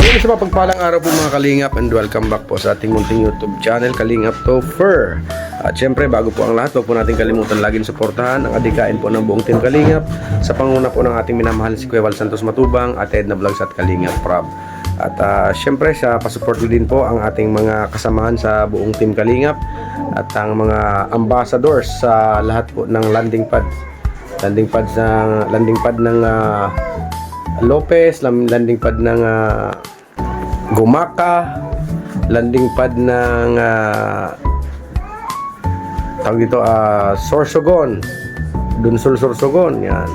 Ayun, sa mapagpalang araw po mga Kalingap, and welcome back po sa ating munting YouTube channel, Kalingap Topher. At syempre, bago po ang lahat, huwag po natin kalimutan laging suportahan ang adikain po ng buong Team Kalingap sa panguna po ng ating minamahal si Kuya Val Santos Matubang at Edna Vlogs at Kalingap Prab. At syempre, sa pasupport din po ang ating mga kasamahan sa buong Team Kalingap at ang mga ambassadors sa lahat po ng landing pad ng Lopez, landing pad ng Gumaka, landing pad ng tawag dito Sorsogon, Dunsol Sorsogon, yan.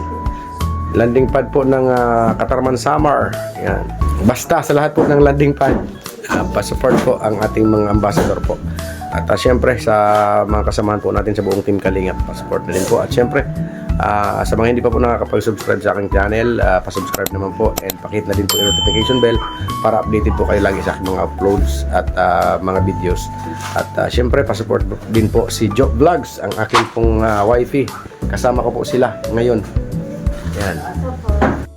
Landing pad po ng Katarman Samar, yan. Basta sa lahat po ng landing pad, pa-support po ang ating mga ambassador po. At syempre sa mga kasamahan po natin sa buong Team Kalingap, pa-support na din po. At syempre sa mga hindi pa po nakakapag-subscribe sa aking channel, pa-subscribe naman po and pakihit na din po yung notification bell para updated po kayo lagi sa aking mga uploads at mga videos. At syempre pa-support din po si Joke Vlogs, ang aking pong wifey. Kasama ko po sila ngayon. Yan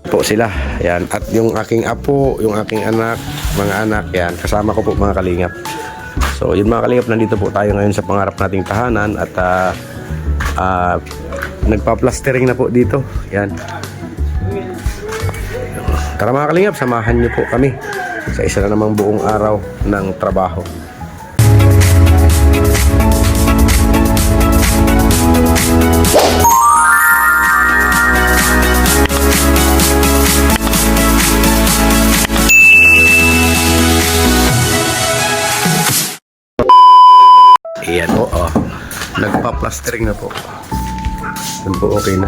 po sila. Yan. At yung aking apo, yung aking anak, mga anak, yan. Kasama ko po mga Kalingap. So yun mga Kalingap, nandito po tayo ngayon sa pangarap nating tahanan at nagpa-plastering na po dito. Yan. Tara mga Kalingap, samahan niyo po kami sa isa na namang buong araw ng trabaho. Ayan po, nagpa-plastering na po. Yan po, okay na.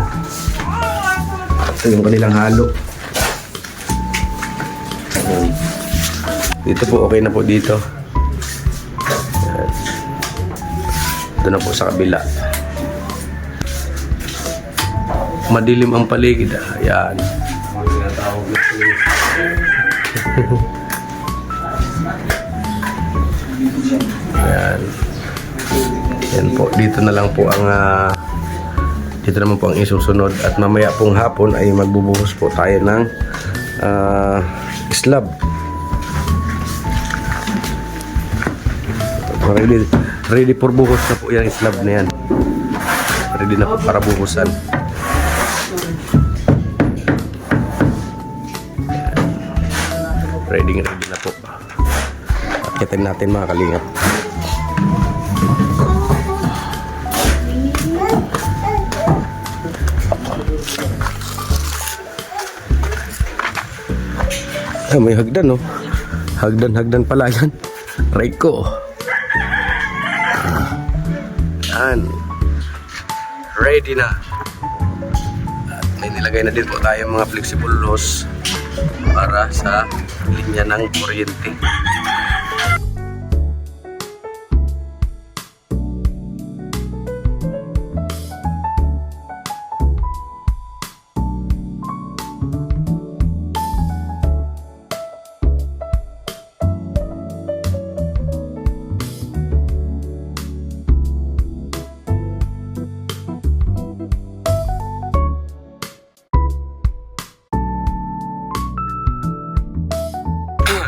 Ito yung kanilang halo. Ayan. Dito po, okay na po dito. Ayan. Ito na po sa kabila. Madilim ang paligid. Ayan. Ayan. Yan po, dito na lang po ang dito naman po ang isusunod at mamaya pong hapon ay magbubuhos po tayo ng slab. Ready for buhos na po yung slab na yan. Ready na po para buhusan. Ready na po. Akitin natin mga Kalingap. May hagdan, no? Hagdan pala yan. Reiko. Yan. Ready na. At may nilagay na din po tayo mga flexible hose para sa linya ng kuryente.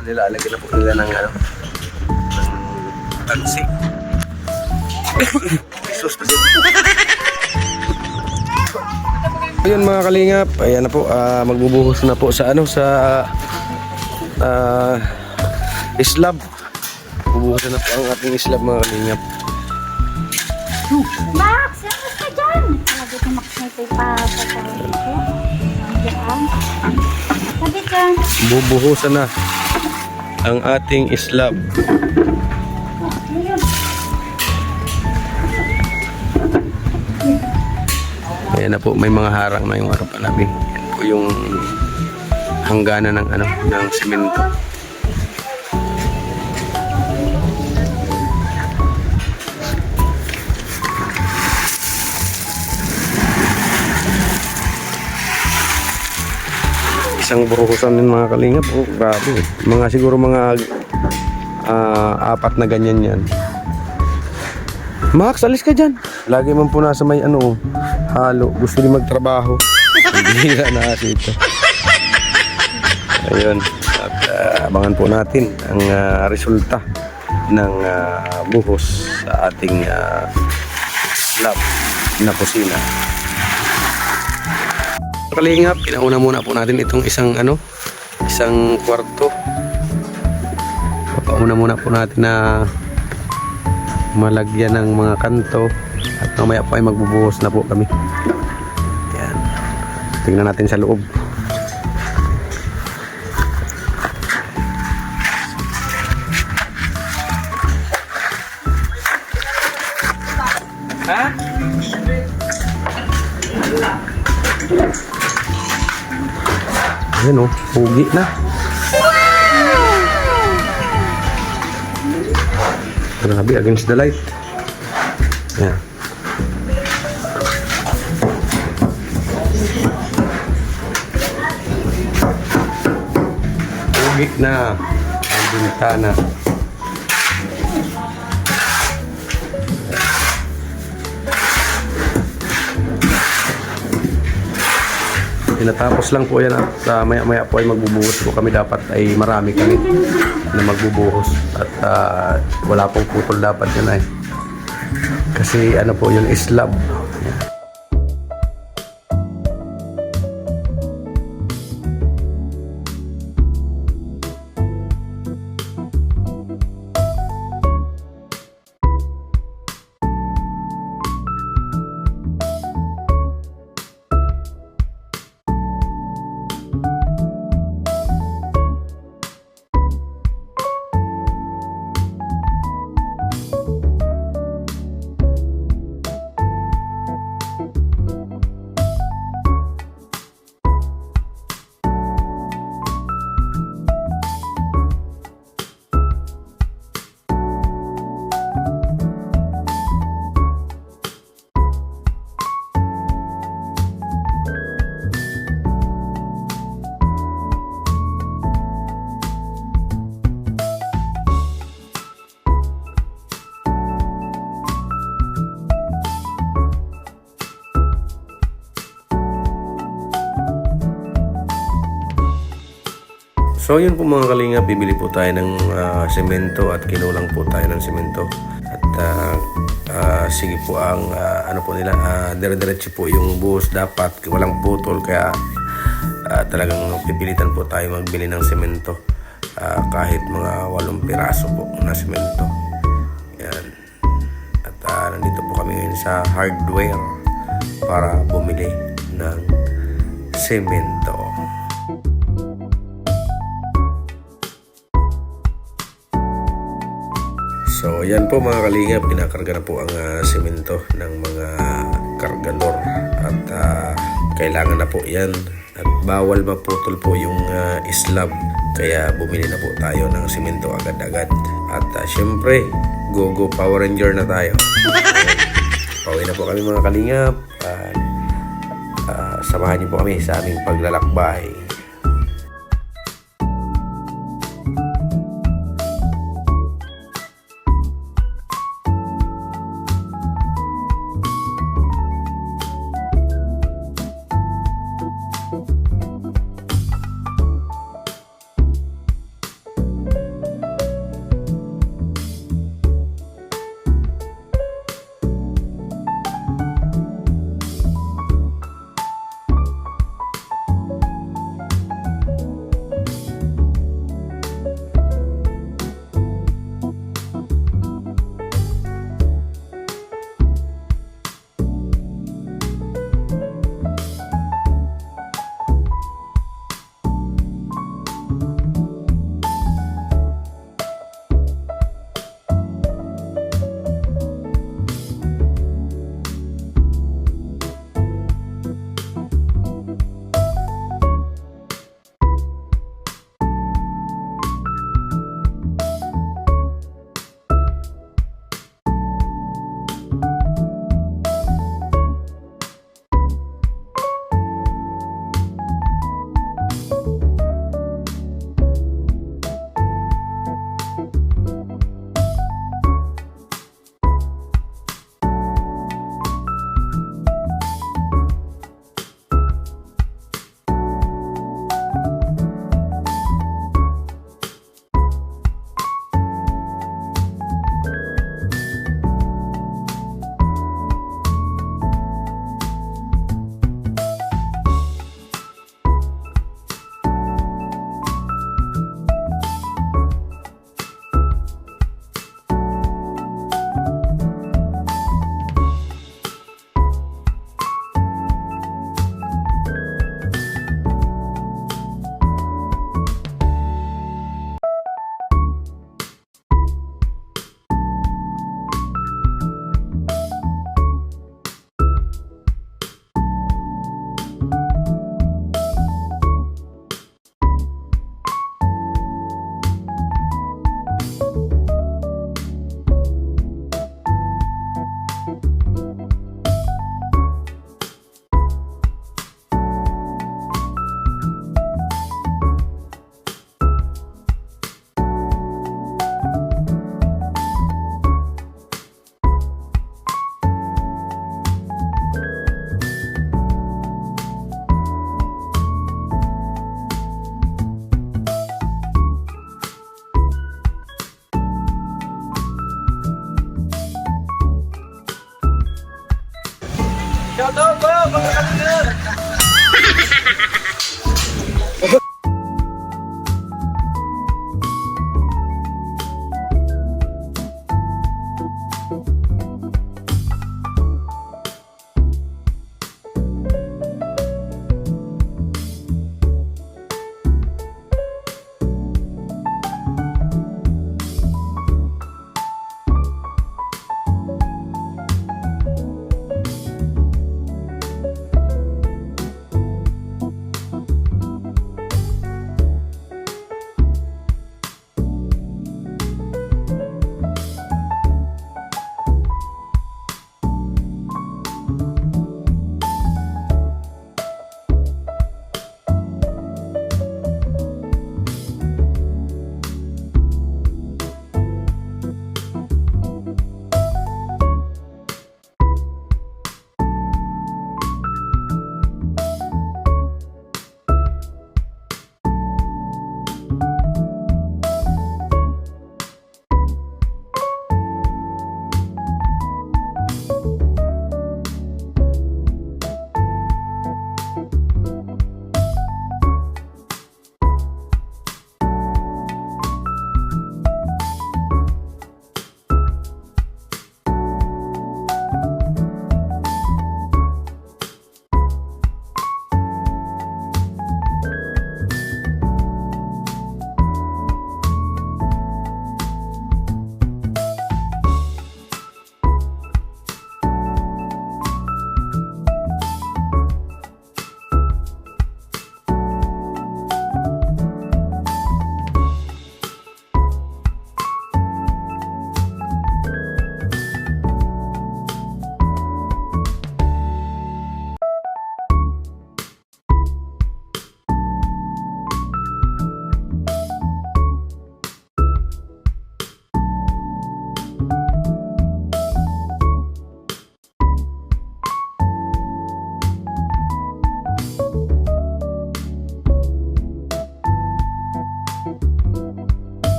Nilalagyan na po nila ng ng tansi. Jesus pa siya. Ayun mga Kalingap, ayan na po, magbubuhos na po sa slab. Bubuhos na po ang ating slab mga Kalingap. Max, saan ka dyan? Lagi ko Max na ito pa sa sarili ko. Nandiyan. Sabi dyan. Bubuhusan na ang ating slab. Ayan na po, may mga harang na yung harapan namin. Yan po yung hangganan ng ng semento. Isang burukusan din mga Kalingap. Oh, grabe. Siguro mga 4 na ganyan yan. Max, alis ka dyan. Lagi man po nasa may halo. Gusto niya magtrabaho. Hindi na ito. Ayun. At abangan po natin ang resulta ng buhos sa ating lab na kusina. Kalingap, pinauna muna po natin itong isang kwarto. Papauna muna po natin na malagyan ng mga kanto at mamaya po ay magbubuhos na po kami. Yan. Tingnan natin sa loob. Ha? Ayan o, pugi na. Grabe, against the light. Ayan. Pugi na ang bintana. Tinatapos lang po yan at maya-maya po ay magbubuhos po kami. Dapat ay marami kami na magbubuhos at wala pong putol dapat yun ay. Kasi ano po yun, slab. So yun po mga kalingap, bibili po tayo ng semento at kinulang po tayo ng semento. At sige po ang ano po nila, dire-diretso po yung buhos, dapat walang putol, kaya talagang pipilitan po tayo magbili ng semento, kahit mga 8 piraso po na semento. Yan. At nandito po kami ngayon sa hardware para bumili ng semento. So yan po mga kalingap, pinakarga na po ang semento ng mga kargador at kailangan na po yan at bawal maputol po yung slab, kaya bumili na po tayo ng semento agad-agad at syempre go Power Ranger na tayo. Pauwi na po kami mga kalingap. Samahan niyo po kami sa aming paglalakbay.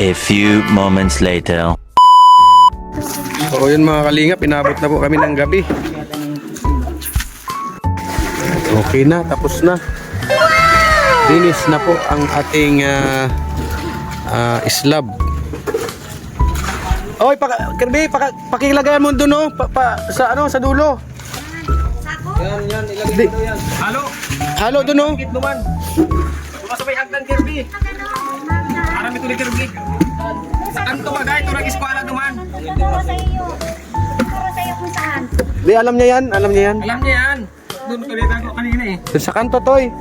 A few moments later. So yun mga kalingap, inabot na po kami ng gabi. Okay na, tapos na. Finish na po ang ating slab. Oy, Kirby, pakilagay mo doon, no? Sa ano, sa dulo. Yan, ilagay ko yan. Halo doon, no? Kit naman. Masabay hagdan Kirby. Arami tuloy Kirby. Sa kanto ka guys, turang eskwala duman. Siguro sa iyo. Siguro sa iyo kung saan. Di, alam niya yan, alam niya yan. Alam niya yan. Doon kami ko kanina eh. Sa kanto, Toy.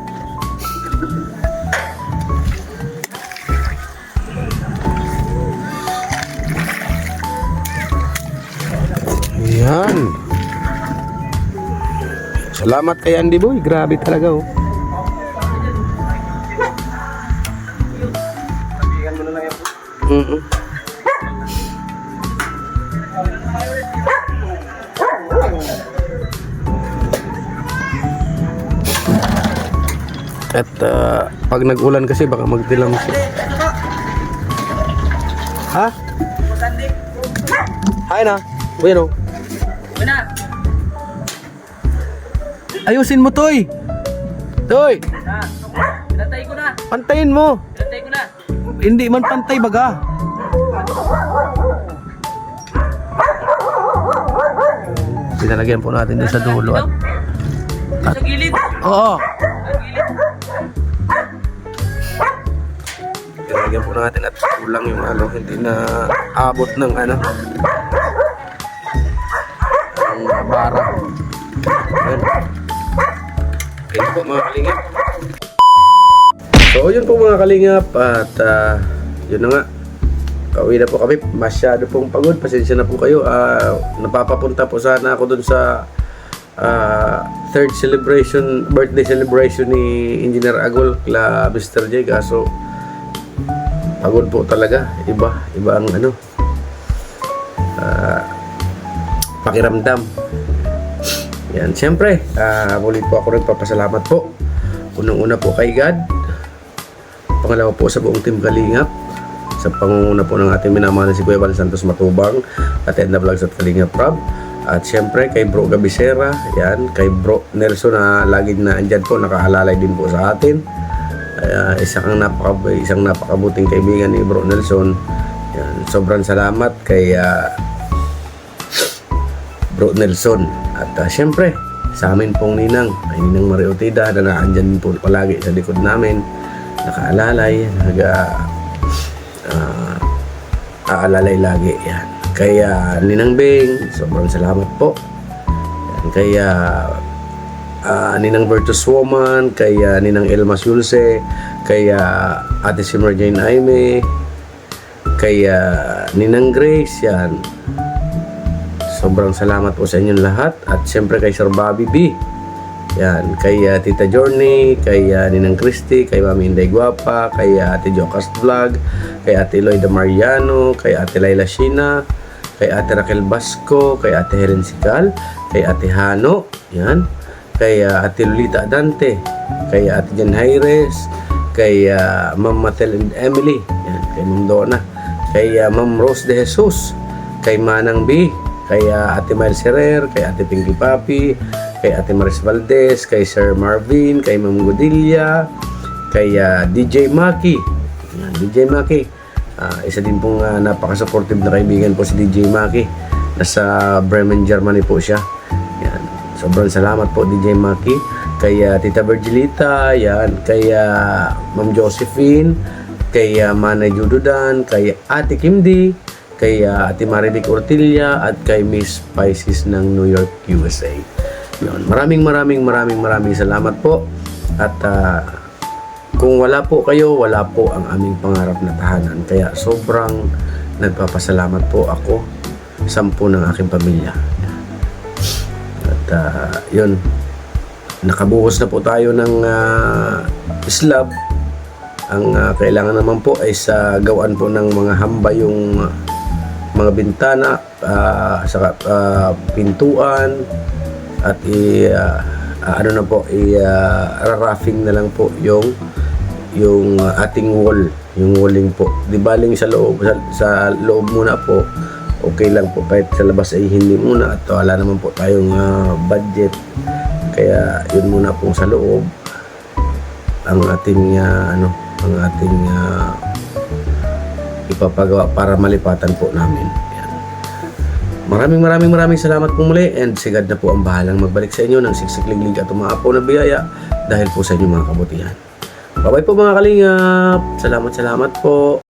Yan. Salamat kay Andy Boy. Grabe talaga, oh. At pag nag-ulan kasi baka magdilang siya. Ha? Hi na. Bueno. Mana? Ayusin mo, Toy. Toy, Natay ko na. pantayin mo. Natay ko na. Hindi man pantay baga. Pinalagyan po natin doon sa dulo at Sa gilid. oo. Sa gilid. Pinalagyan po natin at kulang yung ano, hindi na abot ng ano ang bara. Ayan. Ayan po mga kalingap. So yun po mga kalingap at yun na nga. Kauwi na po kami. Masyado pong pagod. Pasensya na po kayo. Napapapunta po sana ako dun sa third celebration, birthday celebration ni Engineer Agol kila Mr. J. Kaso pagod po talaga. Iba ang ano pakiramdam. Yan. Siyempre, muli po ako nagpapasalamat po. Unang-una po kay God. Pangalawa po sa buong Team Kalingap. Sa pangunguna po ng ating minamahal si Kuya Val Santos Matubang at Edna Vlogs at Kalingap Rob. At siyempre kay Bro Gabisera, yan, kay Bro Nelson na lagi na andyan po, nakaalalay din po sa atin. Isang napakabuting kaibigan ni Bro Nelson. Yan, sobrang salamat kay Bro Nelson. At siyempre sa amin pong ninang, ay Ninang Mariotida na naandyan po palagi sa likod namin, nakaalalay, aalalay lagi yan. Kaya Ninang Bing, sobrang salamat po yan. Kaya Ninang Virtus Woman, kaya Ninang Elmas Yulse, kaya Ate Simmer Jane Aime, kaya Ninang Grace yan. Sobrang salamat po sa inyong lahat. At siyempre kay Sir Bobby B yan, kay Tita Journey, kay Ninang Christy, kay Mami Inday Guapa, kay Ate Jocas Vlog, kay Ate Lloyda Mariano, kay Ate Laila Shina, kay Ate Raquel Basco, kay Ate Helen Sical, kay Ate Hano, yan, kay Ate Lolita Dante, kay Ate Jan Hayres, kay Ma'am Matel and Emily, yan, kay Ma'am Donna, kay Ma'am Rose de Jesus, kay Manang B, kay Ate Miles Herrer, kay Ate Pinky Papi, kay Ate Maris Valdez, kay Sir Marvin, kay Ma'am Godilla, kay DJ Maki. Yan, DJ Maki. Isa din pong napaka-supportive na kaibigan po si DJ Maki. Nasa Bremen, Germany po siya. Yan. Sobrang salamat po DJ Maki. Kay Tita Virgilita, yan, kay Ma'am Josephine, kay Manay Jududan, kay Ate Kimdi, kay Ate Marivic Ortilla, at kay Miss Pisces ng New York, USA. Yun. Maraming salamat po. At kung wala po kayo, wala po ang aming pangarap na tahanan. Kaya sobrang nagpapasalamat po ako sa ng aking pamilya. At yun, nakabuhos na po tayo ng slab. Ang kailangan naman po ay sa gawaan po ng mga hamba yung mga bintana, sa pintuan, at ano na po, roughing na lang po yung ating wall Yung walling po. Di baling sa loob, sa loob muna po, okay lang po. Kahit sa labas ay hindi muna. At wala naman po tayong budget. Kaya yun muna po sa loob. Ang ating, ang ating ipapagawa para malipatan po namin. Yan. Maraming salamat po muli. And si God na po ang bahalang magbalik sa inyo ng siksikliglig at umaapaw na biyaya dahil po sa inyo mga kabutihan. Bye-bye po mga kalingap. Salamat po.